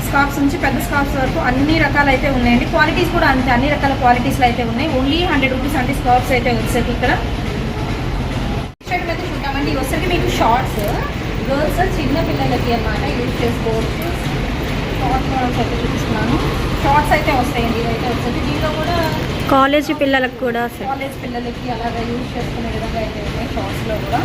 Speaker 1: స్కార్ఫ్స్ నుంచి పెద్ద స్కార్ఫ్స్ వరకు అన్ని రకాలు అయితే ఉన్నాయండి. క్వాలిటీస్ కూడా అంతే, అన్ని రకాల క్వాలిటీస్లో అయితే ఉన్నాయి. ఓన్లీ 100 రూపీస్ అంటే స్కార్ఫ్స్ అయితే వచ్చేసరికి ఇక్కడ షర్ట్ అయితే చూద్దామండి. ఇవి వచ్చేసరికి మీకు షార్ట్స్, గర్ల్స్ చిన్న పిల్లలకి అన్నమాట యూజ్ చేసుకోవచ్చు. షార్ట్ మోడల్స్ అయితే చూపిస్తున్నాను. షార్ట్స్ అయితే వస్తాయండి. ఇవైతే వచ్చేసి దీంట్లో కూడా
Speaker 2: కాలేజీ పిల్లలకు కూడా,
Speaker 1: కాలేజ్ పిల్లలకి అలాగా యూజ్ చేసుకునే విధంగా అయితే ఉన్నాయి షార్ట్స్లో కూడా.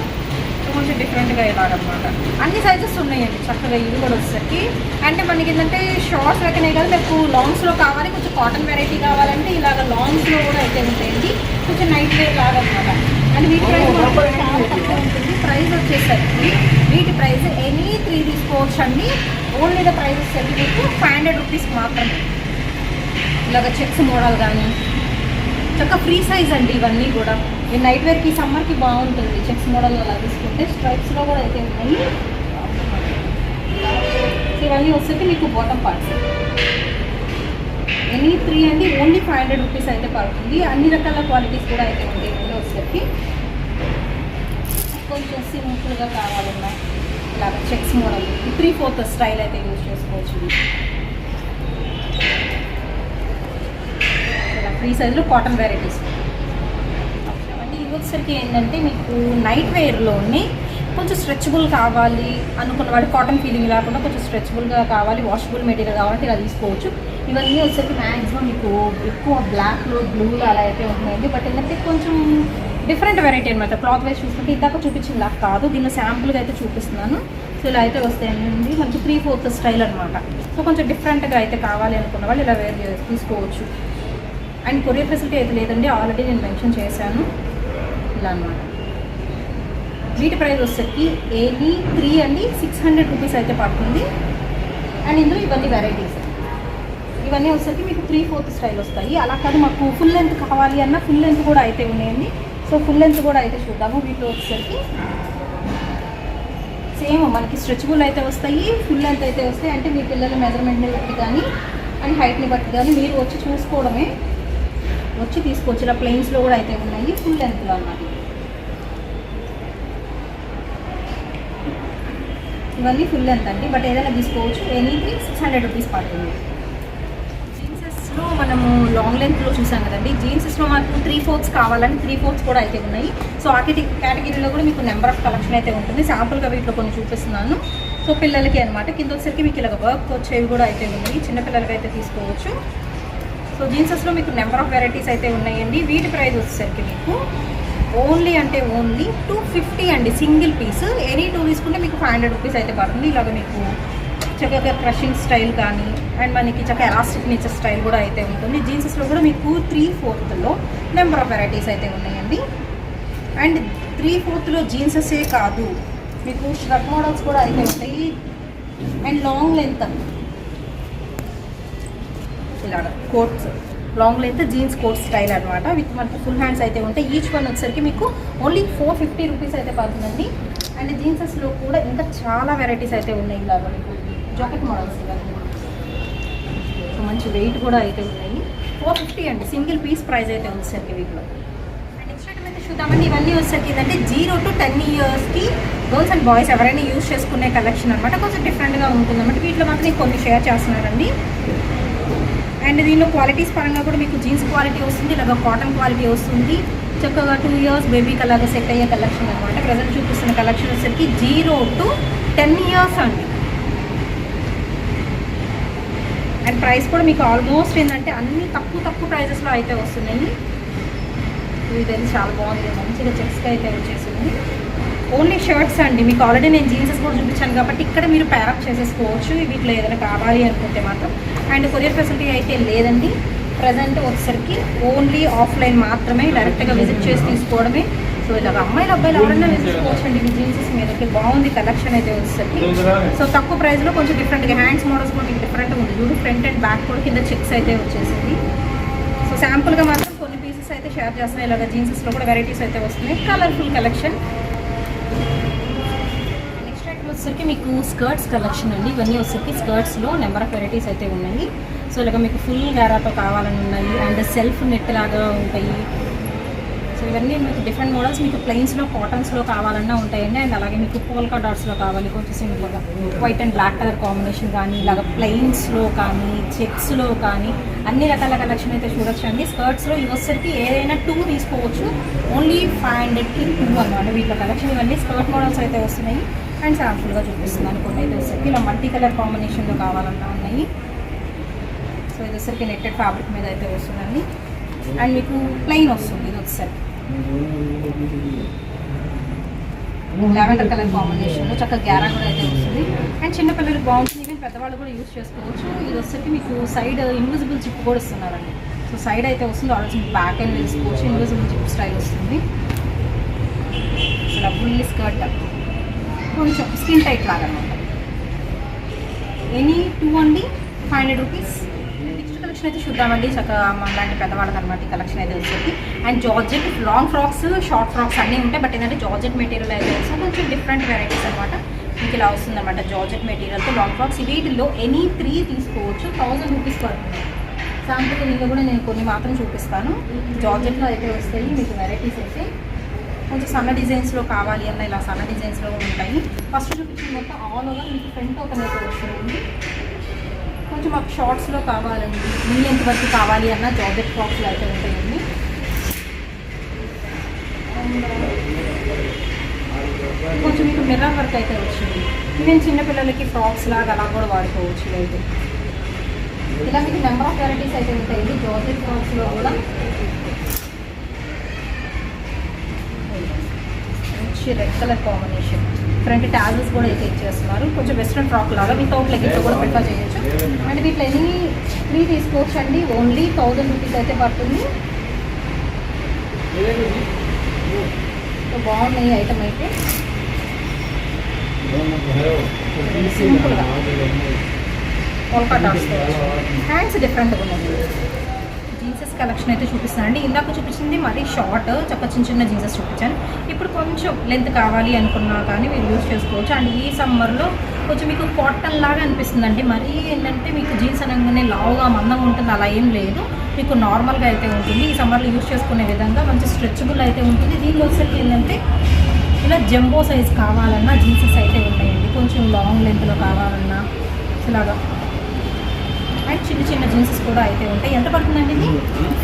Speaker 1: కొంచెం డిఫరెంట్గా ఇలాగనమాట. అన్ని సైజెస్ ఉన్నాయండి చక్కగా. ఇవి కూడా వచ్చేసరికి అంటే మనకి ఏంటంటే షార్ట్స్ లెక్కనే కాదు, మీకు లాంగ్స్లో కావాలి, కొంచెం కాటన్ వెరైటీ కావాలంటే ఇలాగ లాంగ్స్లో కూడా అయితే ఉంటాయండి. కొంచెం నైట్ వేర్ లాగా అనమాట. అండ్ వీటి ప్రైస్ చాలా తక్కువ ఉంటుంది. ప్రైస్ వచ్చేసరికి వీటి ప్రైస్ ఎనీ 3 తీసుకోవచ్చు అండి. ఓన్లీ ద ప్రైస్ వచ్చేసరికి మీకు 500 రూపీస్ మాత్రమే. ఇలాగ చెక్స్ మోడల్ కానీ చక్కగా ఫ్రీ సైజ్ అండి ఇవన్నీ కూడా. ఈ నైట్ వేర్కి సమ్మర్కి బాగుంటుంది. చెక్స్ మోడల్ అలా తీసుకుంటే స్ట్రైప్స్లో కూడా అయితే ఉన్నాయి. ఇవన్నీ వచ్చేసి మీకు బాటమ్ పార్ట్స్ ఎనీ 3 అండి. ఓన్లీ 500 రూపీస్ అయితే పడుతుంది. అన్ని రకాల క్వాలిటీస్ కూడా అయితే ఉంటాయి ఇందులో వచ్చేసరికి. కొంచెం సింపుల్గా కావాలన్నా ఇలాగ చెక్స్ మోడల్ 3/4 స్టైల్ అయితే యూజ్ చేసుకోవచ్చు. ఫ్రీ సైజులో కాటన్ వెరైటీస్ అంటే ఇవి వచ్చేసరికి ఏంటంటే మీకు నైట్ వేర్లోని కొంచెం స్ట్రెచబుల్ కావాలి అనుకున్న వాడి కాటన్ ఫీలింగ్ లేకుండా కొంచెం స్ట్రెచబుల్గా కావాలి, వాషబుల్ మెటీరియల్ కావాలంటే ఇలా తీసుకోవచ్చు. ఇవన్నీ వచ్చేసరికి మ్యాక్సిమం మీకు ఎక్కువ బ్లాక్లో బ్లూలో అలా అయితే ఉంటుందండి. బట్ ఏంటంటే కొంచెం డిఫరెంట్ వెరైటీ అనమాట. క్లాత్ వైజ్ చూసుకుంటే ఇందాక చూపించింది నాకు కాదు, దీనిలో శాంపుల్గా అయితే చూపిస్తున్నాను. సో ఇలా అయితే వస్తాయండి మనకి 3/4 స్టైల్ అనమాట. సో కొంచెం డిఫరెంట్గా అయితే కావాలి అనుకున్న వాళ్ళు ఇలా వేర్ తీసుకోవచ్చు. అండ్ కొరియర్ ఫెసిలిటీ అయితే లేదండి, ఆల్రెడీ నేను మెన్షన్ చేశాను. ఇలా అనమాట. వీటి ప్రైస్ వచ్చేసరికి ఏది 3 అండి 600 రూపీస్ అయితే పడుతుంది. అండ్ ఇందులో ఇవన్నీ వెరైటీస్, ఇవన్నీ వచ్చేసరికి మీకు 3/4 స్టైల్ వస్తాయి. అలా కాదు మాకు ఫుల్ లెంత్ కావాలి అన్న ఫుల్ లెంత్ కూడా అయితే ఉన్నాయండి. సో ఫుల్ లెంత్ కూడా అయితే చూద్దాము. వీటిలో వచ్చేసరికి సేమ్ మనకి స్ట్రెచబుల్ అయితే వస్తాయి, ఫుల్ లెంత్ అయితే వస్తాయి. అంటే మీ పిల్లల మెజర్మెంట్ని బట్టి కానీ అండ్ హైట్ని బట్టి కానీ మీరు వచ్చి చూసుకోవడమే, వచ్చి తీసుకోవచ్చు. ఇలా ప్లెయిన్స్లో కూడా అయితే ఉన్నాయి, ఫుల్ లెంత్లో అన్నమాట. ఇవన్నీ ఫుల్ లెంత్ అండి, బట్ ఏదైనా తీసుకోవచ్చు. ఎనీథింగ్ 600 రూపీస్ పడుతుంది. జీన్సెస్లో మనము లాంగ్ లెంత్లో చూసాం కదండి. జీన్సెస్లో మనకు 3/4 కావాలని 3/4 కూడా అయితే ఉన్నాయి. సో ఆ కేటగిరీలో కూడా మీకు నెంబర్ ఆఫ్ కలెక్షన్ అయితే ఉంటుంది. శాంపుల్గా వీటిలో కొన్ని చూపిస్తున్నాను. సో పిల్లలకి అనమాట. కింద వచ్చేసరికి మీకు ఇలా వర్క్ వచ్చేవి కూడా అయితే ఉన్నాయి, చిన్నపిల్లలకి అయితే తీసుకోవచ్చు. సో జీన్సెస్లో మీకు నెంబర్ ఆఫ్ వెరైటీస్ అయితే ఉన్నాయండి. వీటి ప్రైస్ వచ్చేసరికి మీకు ఓన్లీ అంటే ఓన్లీ 250 అండి, సింగిల్ పీస్. ఎనీ 2 తీసుకుంటే మీకు 500 రూపీస్ అయితే పడుతుంది. ఇలాగ మీకు చక్కగా క్రషింగ్ స్టైల్ కానీ అండ్ మనకి చక్కగా ఎలాస్టిక్ నేచర్ స్టైల్ కూడా అయితే ఉంటుంది. జీన్సెస్లో కూడా మీకు 3/4లో నెంబర్ ఆఫ్ వెరైటీస్ అయితే ఉన్నాయండి. అండ్ 3/4లో జీన్సెసే కాదు, మీకు షర్ట్ మోడల్స్ కూడా అయితే ఉంటాయి. అండ్ లాంగ్ లెంత్ ఇలాగ coats, long length jeans coat style అనమాట. విత్ మనకి ఫుల్ హ్యాండ్స్ అయితే ఉంటాయి. ఈచ్ వన్ వచ్చేసరికి మీకు ఓన్లీ 450 రూపీస్ అయితే పడుతుందండి. అండ్ జీన్సెస్లో కూడా ఇంకా చాలా వెరైటీస్ అయితే ఉన్నాయి. ఇలాగ మీకు జాకెట్ మోడల్స్ ఇవన్నీ సో మంచి వెయిట్ కూడా అయితే ఉన్నాయి. 450 అండి, సింగిల్ పీస్ ప్రైస్ అయితే వచ్చేసరికి వీటిలో. అండ్ నెక్స్ట్ ఐటమ్ అయితే చూద్దామండి. ఇవన్నీ వచ్చేసరికి ఏంటంటే 0 to 10 ఇయర్స్కి గర్ల్స్ అండ్ బాయ్స్ ఎవరైనా యూజ్ చేసుకునే కలెక్షన్ అనమాట. కొంచెం డిఫరెంట్గా ఉంటుందన్నమాట. వీటిలో మాత్రం నేను కొన్ని షేర్ చేస్తున్నానండి. అండ్ దీనిలో క్వాలిటీస్ పరంగా కూడా మీకు జీన్స్ క్వాలిటీ వస్తుంది, ఇలాగ కాటన్ క్వాలిటీ వస్తుంది. చక్కగా 2 ఇయర్స్ బేబీకి అలాగా సెట్ అయ్యే కలెక్షన్ అనమాట. ప్రజెంట్ చూపిస్తున్న కలెక్షన్ వచ్చేసరికి 0 to 10 ఇయర్స్ అండి. అండ్ ప్రైస్ కూడా మీకు ఆల్మోస్ట్ ఏంటంటే అన్ని తక్కువ ప్రైజెస్లో అయితే వస్తున్నాయి. ఇదైతే చాలా బాగుంది, మంచిగా చెక్స్గా అయితే వచ్చేసింది. ఓన్లీ షర్ట్స్ అండి. మీకు ఆల్రెడీ నేను జీన్సెస్ కూడా చూపించాను కాబట్టి ఇక్కడ మీరు ప్యారప్ చేసేసుకోవచ్చు వీటిలో ఏదైనా కావాలి అనుకుంటే మాత్రం. అండ్ కొరియర్ ఫెసిలిటీ అయితే లేదండి. ప్రజెంట్ వచ్చేసరికి ఓన్లీ ఆఫ్లైన్ మాత్రమే, డైరెక్ట్గా విజిట్ చేసి తీసుకోవడమే. సో ఇలాగ అమ్మాయిలు అబ్బాయిలు ఎవరైనా తీసుకోవచ్చు అండి. మీ జీన్సెస్ మీదకి బాగుంది కలెక్షన్ అయితే వచ్చేసరికి. సో తక్కువ ప్రైస్లో కొంచెం డిఫరెంట్గా హ్యాండ్స్ మోడల్స్ కూడా మీకు డిఫరెంట్గా ఉంది. చూడు ఫ్రంట్ అండ్ బ్యాక్ కూడా కింద చెక్స్ అయితే వచ్చేసింది. సో శాంపుల్గా మాత్రం కొన్ని పీసెస్ అయితే షేర్ చేస్తున్నాయి. ఇలాగ జీన్సెస్లో కూడా వెరైటీస్ అయితే వస్తున్నాయి, కలర్ఫుల్ కలెక్షన్. నెక్స్ట్ ఐటమ్ వచ్చేసరికి మీకు స్కర్ట్స్ కలెక్షన్ అండి. ఇవన్నీ వచ్చేసరికి స్కర్ట్స్లో నెంబర్ ఆఫ్ వెరైటీస్ అయితే ఉన్నాయి. సో ఇలాగ మీకు ఫుల్ గారాతో కావాలని ఉన్నాయి అండ్ సెల్ఫ్ నెట్ లాగా ఉంటాయి. సో ఇవన్నీ మీకు డిఫరెంట్ మోడల్స్. మీకు ప్లెయిన్స్లో కాటన్స్లో కావాలన్నా ఉంటాయండి. అండ్ అలాగే మీకు పోల్కా డాట్స్లో కావాలి, కొంచెం సింపుల్గా white and black colour combination కానీ, ఇలాగ ప్లెయిన్స్లో కానీ, చెక్స్లో కానీ అన్ని రకాల కలెక్షన్ అయితే చూడొచ్చు అండి. స్కర్ట్స్లో ఇవి వచ్చేసరికి ఏదైనా 2 తీసుకోవచ్చు. ఓన్లీ 500కి 2 అన్నమాట వీటిలో కలెక్షన్. ఇవన్నీ స్కర్ట్ మోడల్స్ అయితే వస్తున్నాయి. అండ్ శాంపుల్గా చూపిస్తున్నాను కొన్ని అయితే వచ్చేసరికి ఇలా మల్టీ కలర్ కాంబినేషన్లో కావాలన్నా ఉన్నాయి. సో ఇది వచ్చేసరికి నెట్టెడ్ ఫ్యాబ్రిక్ మీద అయితే వస్తుందండి. అండ్ మీకు ప్లెయిన్ వస్తుంది. ఇది వచ్చేసరికి లావెండర్ కలర్ కాంబినేషన్లో చక్కగా గ్యారా కూడా అయితే వస్తుంది. అండ్ చిన్నపిల్లలకు బాగుంటుంది, ఈవెన్ పెద్దవాళ్ళు కూడా యూజ్ చేసుకోవచ్చు. ఇది వచ్చేసరికి మీకు సైడ్ ఇన్విజిబుల్ జిప్ కూడా ఇస్తున్నారండి. సో సైడ్ అయితే వస్తుంది, ఆల్రెడీ బ్యాక్ అండ్ వేసుకోవచ్చు. ఇన్విజిబుల్ జిప్ స్టైల్ వస్తుంది. అసలు ఫుల్లీ స్కర్ట్ కొంచెం స్కిన్ టైట్ లాగా అనమాట. ఎనీ 2 అండి, 500 రూపీస్. నెక్స్ట్ కలెక్షన్ అయితే చూద్దామండి. చక్కగా మనలాంటి పెద్దవాళ్ళకి అనమాట ఈ కలెక్షన్ అయితే వచ్చేసి. And georgette long frocks, short frocks అన్నీ ఉంటాయి. బట్ ఏంటంటే జార్జెట్ మెటీరియల్ అయితే వస్తుంది, కొంచెం డిఫరెంట్ వెరైటీస్ అనమాట. మీకు ఇలా వస్తుంది అనమాట జార్జెట్ మెటీరియల్తో లాంగ్ ఫ్రాక్స్. వీటిల్లో ఎనీ 3 తీసుకోవచ్చు, 1000 రూపీస్ పడుతుంది. శాంపుల్ దీనిలో కూడా నేను కొన్ని మాత్రం చూపిస్తాను. జార్జెట్లో అయితే వస్తాయి మీకు వెరైటీస్ అయితే. కొంచెం సన్న డిజైన్స్లో కావాలి అన్న ఇలా సన్న డిజైన్స్లో ఉంటాయి. ఫస్ట్ చూపించిన మొత్తం ఆల్ ఓవర్ మీకు ఫ్రంట్ ఓపెన్ అయితే వస్తుంది. కొంచెం మాకు షార్ట్స్లో కావాలండి, మీ ఎంత వరకు కావాలి అన్న జార్జెట్ ఫ్రాక్స్లో అయితే ఉంటాయండి. కొంచెం మీకు మిర్రర్ వర్క్ అయితే వచ్చింది. ఈవెన్ చిన్నపిల్లలకి ఫ్రాక్స్ లాగా అలా కూడా వాడుకోవచ్చు. అయితే ఇలా మీకు నెంబర్ ఆఫ్ వెరైటీస్ అయితే ఉంటాయండి. జార్జెట్ ఫ్రాక్స్లో కూడా రెడ్ కలర్ కాంబినేషన్, ఫ్రంట్ టాజెస్ కూడా అయితే ఇచ్చేస్తున్నారు. కొంచెం వెస్ట్రన్ ఫ్రాక్ లాగా వితౌట్ లెగ్గిన్తో కూడా ప్రిఫర్ చేయొచ్చు. అండ్ వీటిలో ఎన్ని 3 తీసుకోవచ్చు అండి. ఓన్లీ 1000 రూపీస్ అయితే పడుతుంది. సో బాగున్నాయి ఐటమ్ అయితే. సింపుల్గా పోల్కా డాట్స్ హ్యాండ్స్ డిఫరెంట్గా ఉన్నాయి. జీన్సెస్ కలెక్షన్ అయితే చూపిస్తానండి. ఇందాక చూపించింది మరీ షార్ట్ చక్క చిన్న జీన్సెస్ చూపించాను. ఇప్పుడు కొంచెం లెంత్ కావాలి అనుకున్నా కానీ మీరు యూజ్ చేసుకోవచ్చు. అండ్ ఈ సమ్మర్లో కొంచెం మీకు కాటన్ లాగా అనిపిస్తుందండి. మరీ ఏంటంటే మీకు జీన్స్ అనగానే లావుగా మందంగా ఉంటుంది అలా ఏం లేదు, మీకు నార్మల్గా అయితే ఉంటుంది. ఈ సమ్మర్లో యూజ్ చేసుకునే విధంగా మంచి స్ట్రెచబుల్ అయితే ఉంటుంది. దీనిలో వచ్చేసరికి ఏంటంటే ఇలా జంబో సైజ్ కావాలన్నా జీన్సెస్ అయితే ఉన్నాయండి. కొంచెం లాంగ్ లెంత్లో కావాలన్నా ఇలాగా అండ్ చిన్న జీన్సెస్ కూడా అయితే ఉంటాయి. ఎంత పడుతుందండి ఇది?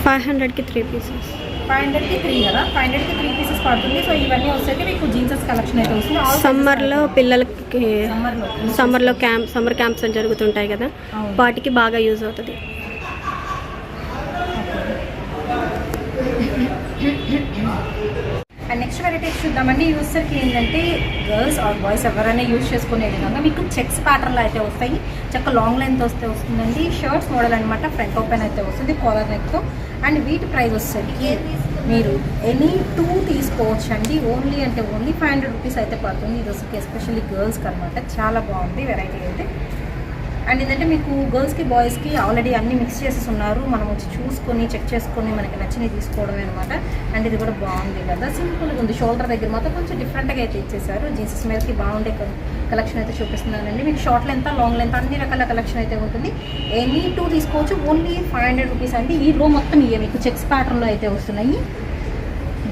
Speaker 2: 500కి 3 పీసెస్.
Speaker 1: 500కి 3 కదా, 500కి 3 పీసెస్ పడుతుంది. సో ఇవన్నీ వచ్చేసరికి మీకు జీన్సెస్ కలెక్షన్ అయితే వస్తుంది.
Speaker 2: సమ్మర్లో పిల్లలకి
Speaker 1: సమ్మర్లో
Speaker 2: సమ్మర్ క్యాంప్స్ అని జరుగుతుంటాయి కదా, వాటికి బాగా యూజ్ అవుతుంది.
Speaker 1: అండ్ నెక్స్ట్ వెరైటీస్ చూద్దామండి. యూసర్కి ఏంటంటే గర్ల్స్ ఆర్ బాయ్స్ ఎవరైనా యూజ్ చేసుకునే విధంగా మీకు చెక్స్ ప్యాటర్న్లో అయితే వస్తాయి. చక్క లాంగ్ లెంత్ వస్తుందండి. షర్ట్స్ మోడల్ అనమాట. ఫ్రంట్ ఓపెన్ అయితే వస్తుంది కాలర్ నెక్తో. అండ్ వీటి ప్రైస్ వచ్చేసరికి మీరు ఎనీ 2 తీసుకోవచ్చు అండి. ఓన్లీ 500 రూపీస్ అయితే పడుతుంది. ఇది వచ్చేసరికి ఎస్పెషల్లీ గర్ల్స్కి అనమాట. చాలా బాగుంది వెరైటీ అయితే. అండ్ ఏంటంటే మీకు గర్ల్స్కి బాయ్స్కి ఆల్రెడీ అన్నీ మిక్స్ చేసేసి ఉన్నారు. మనం వచ్చి చూసుకొని చెక్ చేసుకొని మనకి నచ్చినవి తీసుకోవడమే అనమాట. అండ్ ఇది కూడా బాగుంది కదా, సింపుల్గా ఉంది. షోల్డర్ దగ్గర మాత్రం కొంచెం డిఫరెంట్గా అయితే ఇచ్చేసారు. జీన్సెస్ మీదకి బాగుండే కలెక్షన్ అయితే చూపిస్తున్నానండి. మీకు షార్ట్ లెంత్ లాంగ్ లెంత్ అన్ని రకాల కలెక్షన్ అయితే ఉంటుంది. ఎనీ 2 తీసుకోవచ్చు. ఓన్లీ 500 రూపీస్ అండి. ఈ రో మొత్తం ఇవే మీకు చెక్స్ ప్యాటర్న్లో అయితే వస్తున్నాయి.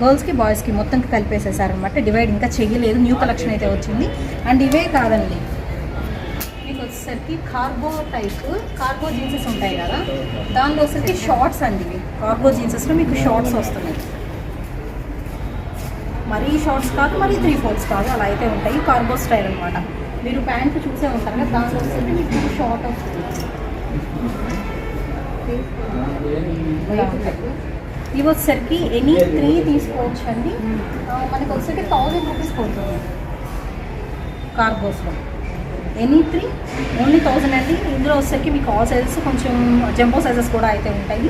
Speaker 1: గర్ల్స్కి బాయ్స్కి మొత్తం కలిపేసేసారనమాట. డివైడ్ ఇంకా చెయ్యలేదు, న్యూ కలెక్షన్ అయితే వచ్చింది. అండ్ ఇవే కాదండి, వచ్చేసరికి కార్గో జీన్సెస్ ఉంటాయి కదా, దానిలో వచ్చేసరికి షార్ట్స్ అండి. ఇవి కార్గో జీన్సెస్లో మీకు షార్ట్స్ వస్తున్నాయి. మరీ షార్ట్స్ కాదు, మరీ 3/4 కాదు, అలా అయితే ఉంటాయి. కార్గో స్టైల్ అనమాట. మీరు ప్యాంట్ చూసే ఉంటారు కదా, దానిలో వచ్చేసరికి మీకు షార్ట్ వస్తుంది. ఇవి వచ్చేసరికి ఎనీ 3 తీసుకోవచ్చు అండి. మనకి వచ్చేసరికి 1000 రూపీస్ పడుతుంది కార్గోస్లో. ఎనీ 3 ఓన్లీ 1000 అండి. ఇందులో వచ్చేసరికి మీకు ఆల్ సైజెస్ కొంచెం జంబో సైజెస్ కూడా అయితే ఉంటాయి.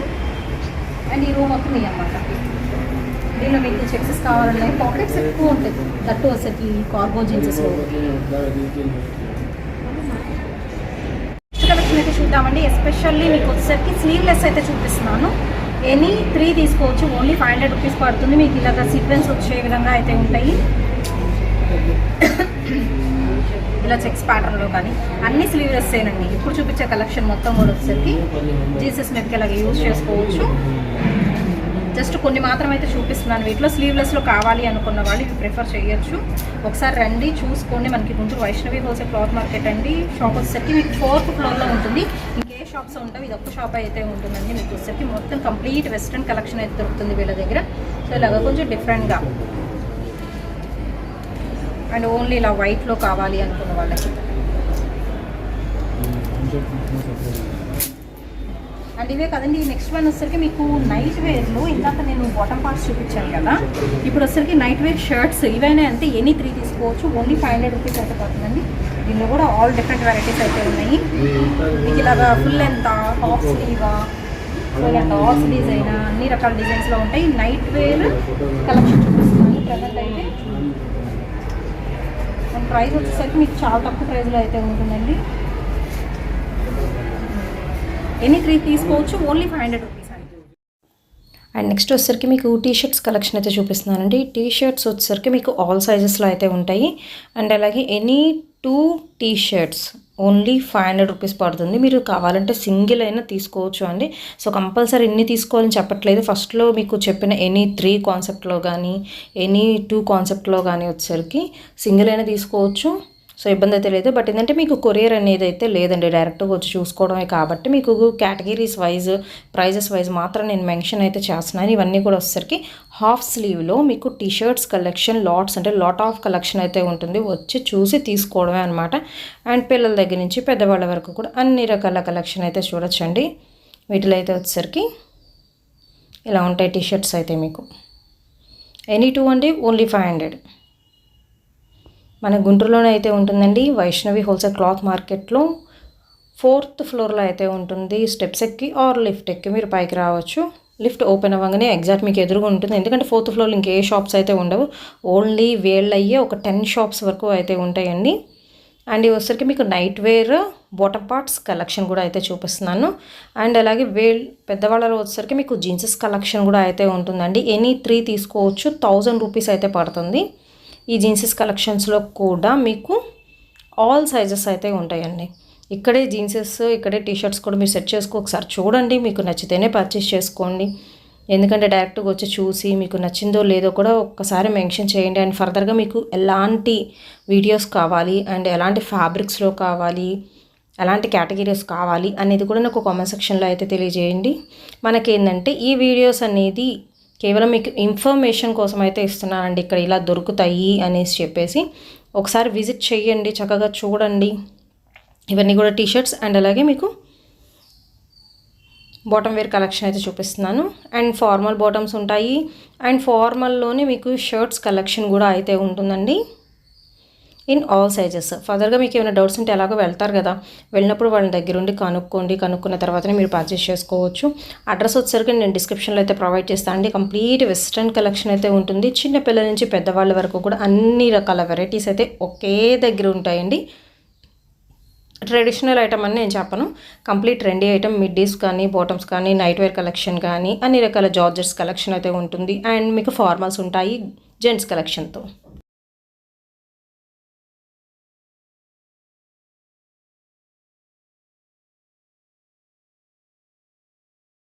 Speaker 1: అండ్ ఈ రో మొత్తం ఇవి అన్నమాట. దీనిలో మీకు చెక్సెస్ కావాలన్నా పాకెట్స్ ఎక్కువ ఉంటాయి. దట్టు వచ్చేసరికి కార్గో జీన్సెస్లో. నెక్స్ట్ కలెక్షన్ అయితే చూద్దామండి. ఎస్పెషల్లీ మీకు వచ్చేసరికి స్లీవ్లెస్ అయితే చూపిస్తున్నాను. ఎనీ 3 తీసుకోవచ్చు. ఓన్లీ 500 రూపీస్ పడుతుంది. మీకు ఇలాగ సీక్వెన్స్ వచ్చే విధంగా అయితే ఉంటాయి. ఇలా చెక్స్ ప్యాటర్న్లో కానీ అన్ని స్లీవ్లెస్ ఏనండి. ఇప్పుడు చూపించే కలెక్షన్ మొత్తం కూడా వచ్చేసరికి జీన్సెస్ మీదకి ఇలాగ యూజ్ చేసుకోవచ్చు. జస్ట్ కొన్ని మాత్రం అయితే చూపిస్తున్నాను. వీటిలో స్లీవ్లెస్లో కావాలి అనుకున్న వాళ్ళు ఇవి ప్రిఫర్ చేయొచ్చు. ఒకసారి రండి, చూసుకోండి. మనకి Guntur Vaishnavi wholesale cloth market అండి. షాప్ వచ్చేసరికి మీకు 4th ఫ్లోర్లో ఉంటుంది. ఇంకే షాప్స్ ఉంటాయి, ఇది ఒక్క షాప్ అయితే ఉంటుందండి. మీకు వచ్చేసరికి మొత్తం కంప్లీట్ వెస్ట్రన్ కలెక్షన్ అయితే దొరుకుతుంది వీళ్ళ దగ్గర. సో ఇలాగ కొంచెం డిఫరెంట్గా అండ్ ఓన్లీ ఇలా వైట్లో కావాలి అనుకున్న వాళ్ళకి. అండ్ ఇవే కదండి. నెక్స్ట్ వన్ వచ్చేసరికి మీకు నైట్ వేర్లో ఇందాక నేను బాటమ్ పార్ట్స్ చూపించాను కదా, ఇప్పుడు వచ్చేసరికి నైట్ వేర్ షర్ట్స్ ఇవైనా అంతే. ఎనీ 3 తీసుకోవచ్చు. ఓన్లీ 500 రూపీస్ అయితే పడుతుందండి. దీనిలో కూడా ఆల్ డిఫరెంట్ వెరైటీస్ అయితే ఉన్నాయి. మీకు ఇలాగా ఫుల్ ఎంత హాఫ్ స్లీవా, ఫుల్ ఎంత హాఫ్ స్లీవ్స్ అయినా అన్ని రకాల డిజైన్స్లో ఉంటాయి. నైట్ వేర్ కలెక్షన్ చూపిస్తున్నాను ప్రజెంట్ అయితే. ప్రైస్ వచ్చేసరికి మీకు చాలా తక్కువ ప్రైస్లో అయితే ఉంటుందండి. ఎనీ 3 తీసుకోవచ్చు. ఓన్లీ 500 రూపీస్ అండి. అండ్ నెక్స్ట్ వచ్చేసరికి మీకు టీషర్ట్స్ కలెక్షన్ అయితే చూపిస్తున్నానండి. టీషర్ట్స్ వచ్చేసరికి మీకు ఆల్ సైజెస్లో అయితే ఉంటాయి. అండ్ అలాగే ఎనీ 2 టీషర్ట్స్ ఓన్లీ 500 రూపీస్ పడుతుంది. మీరు కావాలంటే సింగిల్ అయినా తీసుకోవచ్చు అండి. సో కంపల్సరీ ఎన్ని తీసుకోవాలని చెప్పట్లేదు. ఫస్ట్లో మీకు చెప్పిన ఎనీ 3 కాన్సెప్ట్లో కానీ ఎనీ 2 కాన్సెప్ట్లో కానీ వచ్చేసరికి సింగిల్ అయినా తీసుకోవచ్చు. సో ఇబ్బంది అయితే లేదు. బట్ ఏంటంటే మీకు కొరియర్ అనేది అయితే లేదండి, డైరెక్ట్గా వచ్చి చూసుకోవడమే. కాబట్టి మీకు కేటగిరీస్ వైజ్ ప్రైజెస్ వైజ్ మాత్రం నేను మెన్షన్ అయితే చేస్తున్నాను. ఇవన్నీ కూడా వచ్చేసరికి హాఫ్ స్లీవ్లో మీకు టీషర్ట్స్ కలెక్షన్ లాట్స్ అంటే లాట్ ఆఫ్ కలెక్షన్ అయితే ఉంటుంది. వచ్చి చూసి తీసుకోవడమే అనమాట. అండ్ పిల్లల దగ్గర నుంచి పెద్దవాళ్ళ వరకు కూడా అన్ని రకాల కలెక్షన్ అయితే చూడొచ్చండి. వీటిలో అయితే వచ్చేసరికి ఇలా ఉంటాయి టీషర్ట్స్ అయితే మీకు. ఎనీ 2 అండి, ఓన్లీ 500. మన గుంటూరులోనే అయితే ఉంటుందండి. వైష్ణవి హోల్సేల్ క్లాత్ మార్కెట్లో 4th ఫ్లోర్లో అయితే ఉంటుంది. స్టెప్స్ ఎక్కి ఆర్ లిఫ్ట్ ఎక్కి మీరు పైకి రావచ్చు. లిఫ్ట్ ఓపెన్ అవ్వగానే ఎగ్జాక్ట్ మీకు ఎదురుగా ఉంటుంది. ఎందుకంటే 4th ఫ్లోర్లో ఇంకే షాప్స్ అయితే ఉండవు. ఓన్లీ వీళ్ళయ్యే ఒక 10 షాప్స్ వరకు అయితే ఉంటాయండి. అండ్ ఇవి వచ్చేసరికి మీకు night wear bottom parts collection కూడా అయితే చూపిస్తున్నాను. అండ్ అలాగే పెద్దవాళ్ళలో వచ్చేసరికి మీకు జీన్సెస్ కలెక్షన్ కూడా అయితే ఉంటుందండి. ఎనీ 3 తీసుకోవచ్చు, 1000 రూపీస్ అయితే పడుతుంది. ఈ జీన్సెస్ కలెక్షన్స్లో కూడా మీకు ఆల్ సైజెస్ అయితే ఉంటాయండి. ఇక్కడే జీన్సెస్, ఇక్కడే టీషర్ట్స్ కూడా మీరు సెట్ చేసుకో ఒకసారి చూడండి, మీకు నచ్చితేనే పర్చేస్ చేసుకోండి. ఎందుకంటే డైరెక్ట్గా వచ్చి చూసి మీకు నచ్చిందో లేదో కూడా ఒక్కసారి మెన్షన్ చేయండి. అండ్ ఫర్దర్గా మీకు ఎలాంటి వీడియోస్ కావాలి అండ్ ఎలాంటి ఫ్యాబ్రిక్స్లో కావాలి, ఎలాంటి కేటగిరీస్ కావాలి అనేది కూడా నాకు కామెంట్ సెక్షన్లో అయితే తెలియజేయండి. మనకేంటంటే ఈ వీడియోస్ అనేది కేవలం మీకు ఇన్ఫర్మేషన్ కోసం అయితే ఇస్తున్నానండి. ఇక్కడ ఇలా దొరుకుతాయి అనేసి చెప్పేసి ఒకసారి విజిట్ చేయండి, చక్కగా చూడండి. ఇవన్నీ కూడా టీషర్ట్స్ అండ్ అలాగే మీకు బాటమ్ వేర్ కలెక్షన్ అయితే చూపిస్తున్నాను. అండ్ ఫార్మల్ బాటమ్స్ ఉంటాయి అండ్ ఫార్మల్లోనే మీకు షర్ట్స్ కలెక్షన్ కూడా అయితే ఉంటుందండి ఇన్ ఆల్ సైజెస్. ఫర్దర్గా మీకు ఏమైనా డౌట్స్ ఉంటే ఎలాగో వెళ్తారు కదా, వెళ్ళినప్పుడు వాళ్ళ దగ్గర ఉండి కనుక్కున్న తర్వాతనే మీరు పర్చేస్ చేసుకోవచ్చు. అడ్రస్ వచ్చేసరికి నేను డిస్క్రిప్షన్లో అయితే ప్రొవైడ్ చేస్తాను అండి. కంప్లీట్ వెస్ట్రన్ కలెక్షన్ అయితే ఉంటుంది. చిన్న పిల్లల నుంచి పెద్దవాళ్ళ వరకు కూడా అన్ని రకాల వెరైటీస్ అయితే ఒకే దగ్గర ఉంటాయండి. ట్రెడిషనల్ ఐటమ్ అని నేను చెప్పను, కంప్లీట్ ట్రెండీ ఐటమ్, మిడ్డీస్ కానీ, బాటమ్స్ కానీ, నైట్ వేర్ కలెక్షన్ కానీ, అన్ని రకాల జార్జెట్స్ కలెక్షన్ అయితే ఉంటుంది. అండ్ మీకు ఫార్మల్స్ ఉంటాయి జెంట్స్ కలెక్షన్తో.